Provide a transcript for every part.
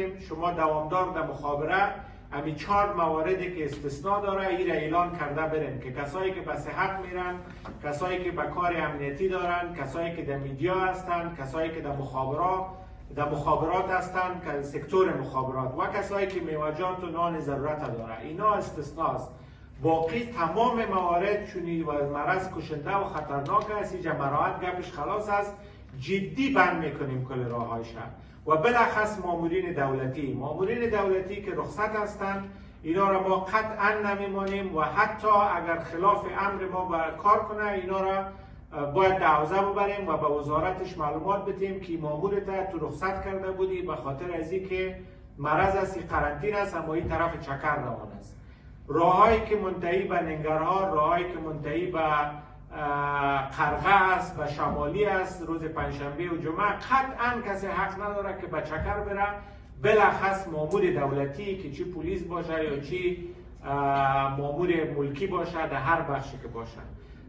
کنیم شما دوامدار در مخابره امی 4 مواردی که استثناء داره این را اعلان کرده برین که کسایی که به صحت میرن، کسایی که به کار امنیتی دارن، کسایی که در میدیا هستند، کسایی که در مخابرات هستند، که سکتور مخابرات و کسایی که میوه‌جات و نان ضرورت داره، اینا استثناء است. باقی تمام موارد چونی و مرض کشنده و خطرناک است، اینجا مراحت گپش خلاص است، جدی بند میکنیم کل راه‌های شهر و بالاخص مامورین دولتی که رخصت هستند اینا را ما قطعا نمیمانیم و حتی اگر خلاف امر ما کار کنه اینا را باید دعوضه ببریم و به وزارتش معلومات بدیم که مامورت تو رخصت کرده بودی به خاطر از اینکه مرض است، قرنطینه است، اما این طرف چکر روان است. راههایی که منتهی به ننگرهار، راههایی که منتهی به قرغه است و شمالی است، روز پنجشنبه و جمعه قطعا کسی حق نداره که به چکر بره، بالاخص مامور دولتی که چی پلیس باشه یا چی مامور ملکی باشه در هر بخشی که باشه.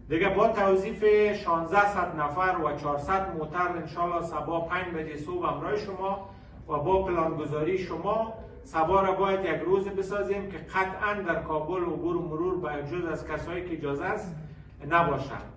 دیگه با توظیف 1600 نفر و 400 موتر انشالله صبح 5 بجه صبح همراه شما و با پلانگذاری شما صبح را باید یک روز بسازیم که قطعا در کابل عبور و مرور به جز از کسایی که اجازه است نباشند.